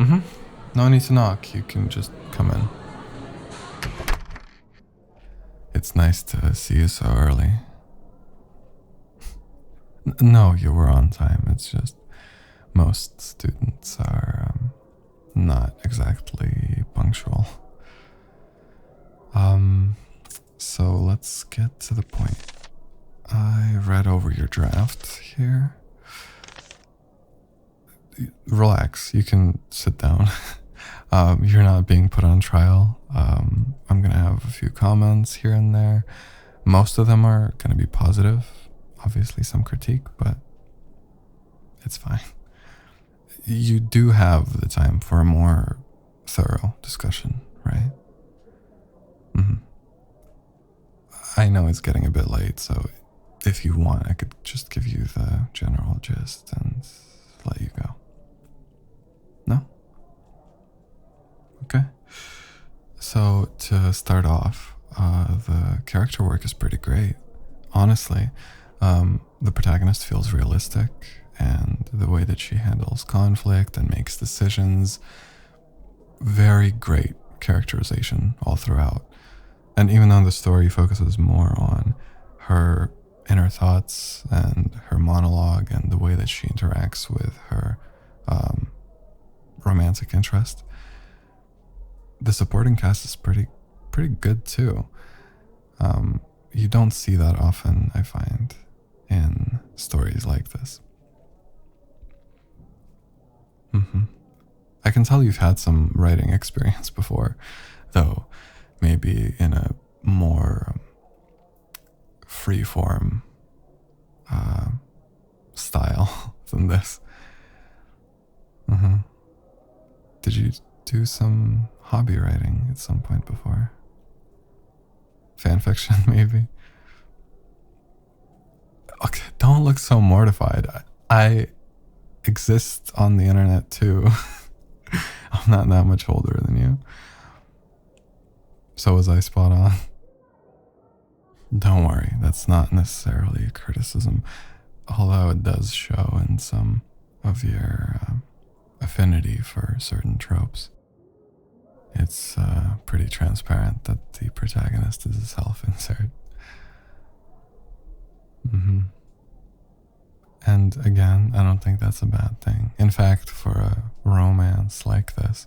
Mm-hmm. No need to knock. You can just come in. It's nice to see you so early. No, you were on time. It's just most students are not exactly punctual. Um, so let's get to the point. I read over your draft here. Relax, you can sit down. You're not being put on trial. I'm gonna have a few comments here and there. Most of them are gonna be positive. Obviously, some critique, but it's fine. You do have the time for a more thorough discussion, right? Mm-hmm. I know it's getting a bit late, so if you want, I could just give you the general gist and let you go. No? Okay. So, to start off, the character work is pretty great. Honestly, the protagonist feels realistic, and the way that she handles conflict and makes decisions, very great characterization all throughout. And even though the story focuses more on her inner thoughts and her monologue and the way that she interacts with her romantic interest, the supporting cast is pretty good too. You don't see that often, I find, in stories like this. Mm-hmm. I can tell you've had some writing experience before, though maybe in a more free form style than this. Mm-hmm. Did you do some hobby writing at some point before? Fan fiction, maybe? Okay, don't look so mortified. I exist on the internet too. I'm not that much older than you. So was I spot on? Don't worry, that's not necessarily a criticism, although it does show in some of your affinity for certain tropes. It's pretty transparent that the protagonist is a self-insert. Mm-hmm. And again, I don't think that's a bad thing. In fact, for a romance like this,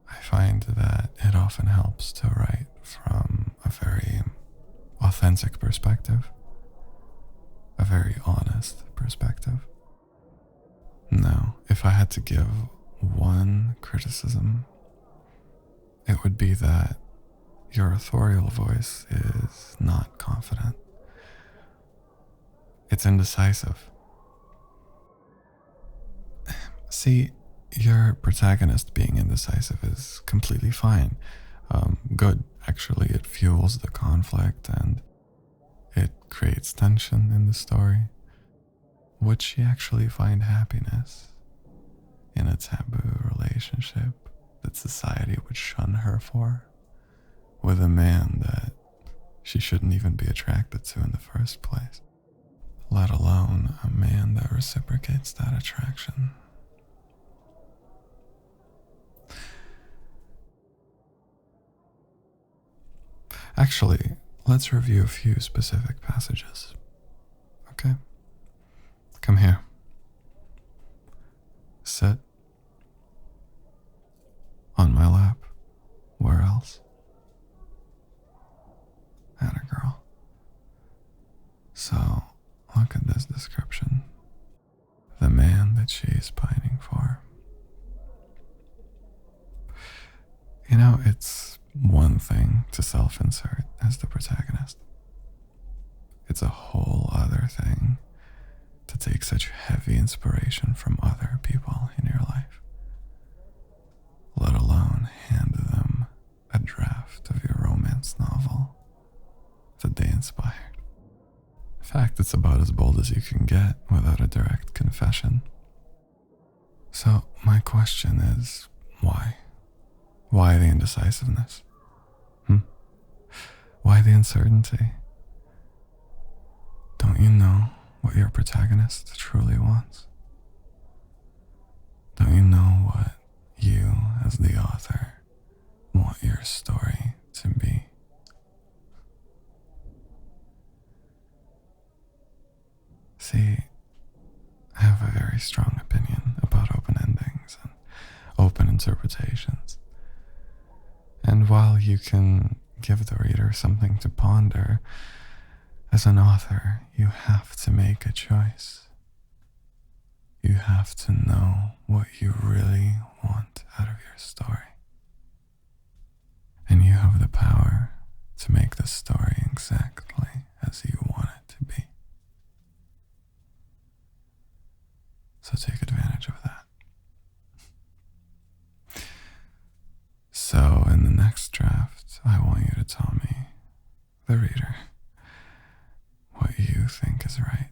I find that it often helps to write from a very authentic perspective, a very honest perspective. Now, if I had to give one criticism, it would be that your authorial voice is not confident. It's indecisive. See, your protagonist being indecisive is completely fine. Good, actually. It fuels the conflict and it creates tension in the story. Would she actually find happiness in a taboo relationship that society would shun her for, with a man that she shouldn't even be attracted to in the first place, let alone a man that reciprocates that attraction? Actually, let's review a few specific passages. Okay? Come here. Sit. On my lap. Where else? Atta girl. So, look at this description. The man that she is pining for. You know, it's one thing to self-insert as the protagonist. It's a whole other thing to take such heavy inspiration from other people in your life, let alone hand them a draft of your romance novel that they inspired. In fact, it's about as bold as you can get without a direct confession. So, my question is, why? Why the indecisiveness? Why the uncertainty? Don't you know what your protagonist truly wants? Don't you know what you interpretations. And while you can give the reader something to ponder, as an author, you have to make a choice. You have to know what you really want out of your story. And you have the power to make the story exactly as you want it to be. So take advantage of that. So in the next draft, I want you to tell me, the reader, what you think is right.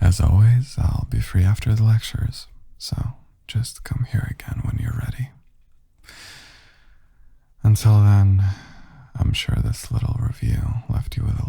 As always, I'll be free after the lectures, so just come here again when you're ready. Until then, I'm sure this little review left you with a